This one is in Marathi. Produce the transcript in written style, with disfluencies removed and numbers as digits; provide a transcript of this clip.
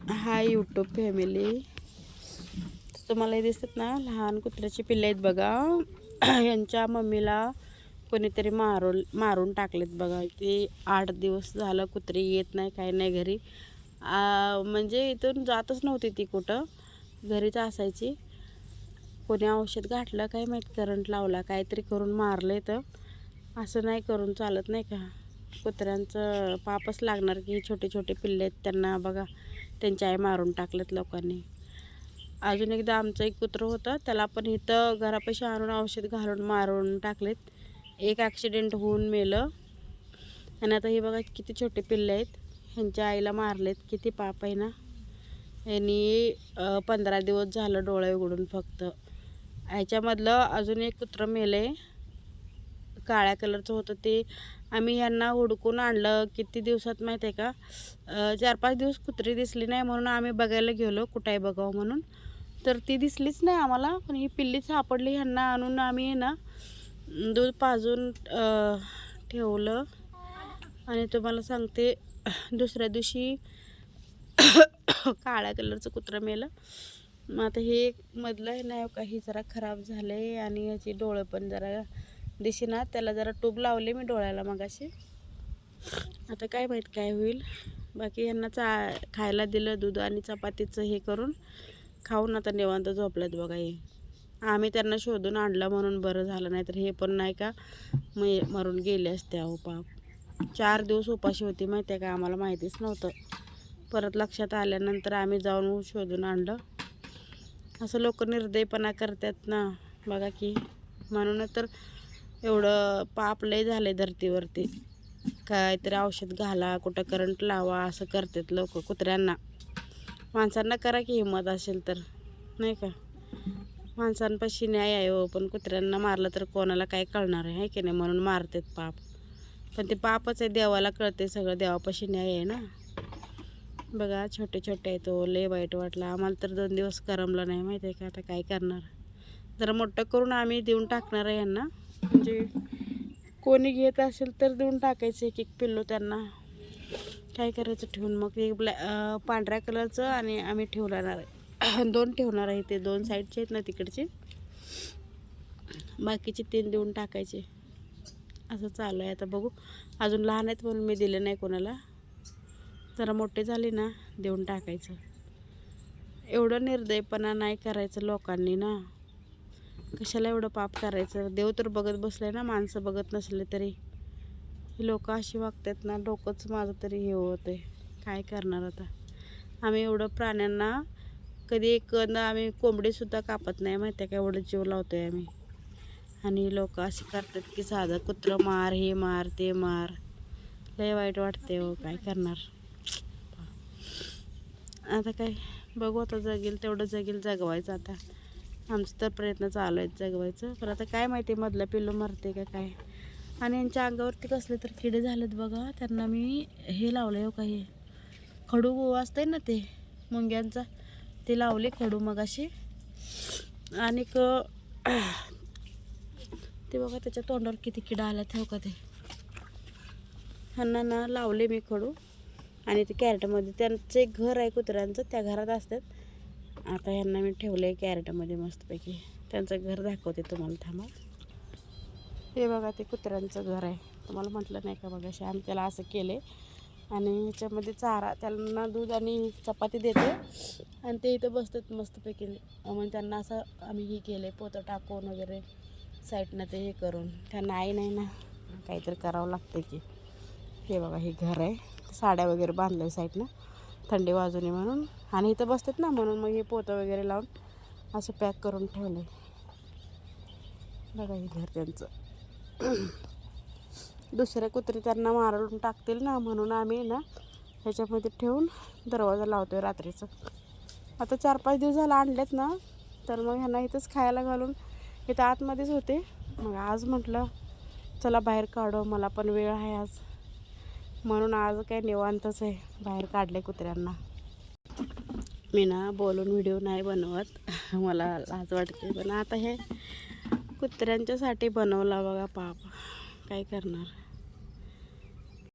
हाय यूट्यूब फॅमिली, तुम्हाला हे दिसतात ना लहान कुत्र्याची पिल्ले आहेत बघा. यांच्या मम्मीला कोणीतरी मारून टाकलेत बघा. ती 8 दिवस झालं कुत्री येत नाही, काय नाही घरी. म्हणजे इथून जातच नव्हती ती कुठं, घरीच असायची. कोणी औषध घातलं काय माहीत, करंट लावला, काहीतरी करून मारले. तर असं नाही करून चालत नाही का. कुत्र्यांचं पापच लागणार की छोटे छोटे पिल्ले आहेत त्यांना बघा, त्यांची आई मारून टाकलेत लोकांनी. अजून एकदा आमचं एक कुत्रं होतं, त्याला पण इथं घरापाशी आणून औषध घालून मारून टाकलेत. एक ॲक्सिडेंट होऊन मेलं. आणि आता हे बघा किती छोटे पिल्ले आहेत, ह्यांच्या आईला मारलेत. किती पाप आहे ना. यांनी 15 दिवस झालं डोळे उघडून फक्त. ह्याच्यामधलं अजून एक कुत्रं मेले, काळ्या कलरचं होतं. ते आम्ही यांना हुडकून आणलं किती दिवसात माहीत आहे का. 4-5 दिवस कुत्री दिसली नाही, म्हणून आम्ही बघायला गेलो कुठं आहे बघावं म्हणून. तर ती दिसलीच नाही आम्हाला. पण ही पिल्ली सापडली. ह्यांना आणून आम्ही ना दूध पाजून ठेवलं. आणि तुम्हाला सांगते, दुसऱ्या दिवशी काळ्या कलरचं कुत्रं मेलं. मग आता हे मधलं आहे ना काही जरा खराब झालं आहे, आणि याची डोळं पण जरा दिसेना. त्याला जरा ट्यूब लावले मी डोळ्याला मगाशी. आता काय माहीत काय होईल. बाकी यांना खायला दिलं दूध आणि चपातीचं हे करून खाऊन आता निवांत झोपल्यात बघा. हे आम्ही त्यांना शोधून आणलं म्हणून बरं झालं, नाही तर हे पण नाही का मरून गेले असते. अहो पाप, 4 दिवस उपाशी होती माहिती आहे का. आम्हाला माहितीच नव्हतं. परत लक्षात आल्यानंतर आम्ही जाऊन शोधून आणलं. असं लोक निर्दयपणा करतात ना बघा की. म्हणून तर एवढं पाप लय झाले धरतीवरती. काहीतरी औषध घाला, कुठं करंट लावा, असं करतात लोक कुत्र्यांना. माणसांना करा की हिंमत असेल तर, नाही का. माणसांपाशी न्याय आहे हो, पण कुत्र्यांना मारलं तर कोणाला काय कळणार आहे की नाही, म्हणून मारतात पाप. पण ते पापच आहे, देवाला कळते सगळं, देवापाशी न्याय आहे ना. बघा छोटे छोटे आहे. तो लय वाईट वाटला आम्हाला तर. 2 दिवस करमलं नाही माहिती आहे का. आता काय करणार, जरा मोठं करून आम्ही देऊन टाकणार आहे यांना. म्हणजे कोणी घेत असेल तर देऊन टाकायचं एक पिल्लू त्यांना. काय करायचं ठेवून. मग एक पांढऱ्या कलरचं आणि आम्ही ठेवणार आहे 2 ठेवणार आहे. ते 2 साईडचे आहेत ना तिकडचे, बाकीचे 3 देऊन टाकायचे. असं चालू आहे. आता बघू, अजून लहान आहेत म्हणून मी दिले नाही कोणाला. जरा मोठे झाले ना देऊन टाकायचं. एवढं निर्दयपणा नाही करायचं लोकांनी ना. कशाला एवढं पाप करायचं. देव तर बघत बसले ना, माणसं बघत नसले तरी. ही लोक अशी वागतात ना, डोकंच माझं तरी हे होतं. काय करणार आता. आम्ही एवढं प्राण्यांना कधी एकदा आम्ही कोंबडीसुद्धा कापत नाही माहिती आहे का. एवढं जीव लावतो आहे आम्ही. आणि लोक असे करतात की साधं कुत्रं मार, हे मार, ते मार. लय वाईट वाटते हो. काय करणार आता. काय बघू आता, जगेल तेवढं जगेल, जगवायचं आता. आमचं तर प्रयत्न चालू आहेत जगवायचं. पण आता काय माहिती मधलं पिल्लू मरते का काय. आणि यांच्या अंगावरती कसले तर किडे झालेत बघा. त्यांना मी हे लावलं हो, काही खडू असतंय ना ते मुंग्यांचा, ते लावले खडू मगाशी. आणि ते बघा त्याच्या तोंडावर किती किडा आला ते हो का. ते ह्यांना ना लावले मी खडू. आणि ते कॅरेटमध्ये, त्यांचं एक घर आहे कुत्र्यांचं, त्या घरात असतात. आता ह्यांना मी ठेवलं आहे कॅरेटमध्ये मस्तपैकी. त्यांचं घर दाखवते तुम्हाला, थांबा. हे बघा ते कुत्र्यांचं घर आहे. तुम्हाला म्हटलं नाही का बघा, आम्ही त्याला असं केले. आणि ह्याच्यामध्ये चारा, त्यांना दूध आणि चपाती देते. आणि ते इथं बसतात मस्तपैकी. मग त्यांना असं आम्ही हे केलं आहे, पोतं टाकून वगैरे साईडनं ते हे करून. त्यांना आई नाही ना, काहीतरी करावं लागतं की. हे बघा हे घर आहे. साड्या वगैरे बांधलं साईडनं, थंडी वाजू नये म्हणून. आणि इथं बसतात ना म्हणून मग हे पोतं वगैरे लावून असं पॅक करून ठेवलं आहे. बघा हे घर त्यांचं. दुसरे कुत्रे त्यांना मारून टाकतील ना, म्हणून आम्ही ना ह्याच्यामध्ये ठेवून दरवाजा लावतो आहे रात्रीचं. आता 4-5 दिवस झाला आणलेत ना, तर मग ह्यांना इथंच खायला घालून इथं आतमध्येच होते. मग आज म्हटलं चला बाहेर काढू, मला पण वेळ आहे आज, म्हणून आज काय निवांतच आहे. बाहेर काढले कुत्र्यांना. मी ना बोलून व्हिडिओ नाही बनवत, मला लाज वाटते. पण आता हे कुत्र्यांच्यासाठी बनवला बघा पाप. काय करणार.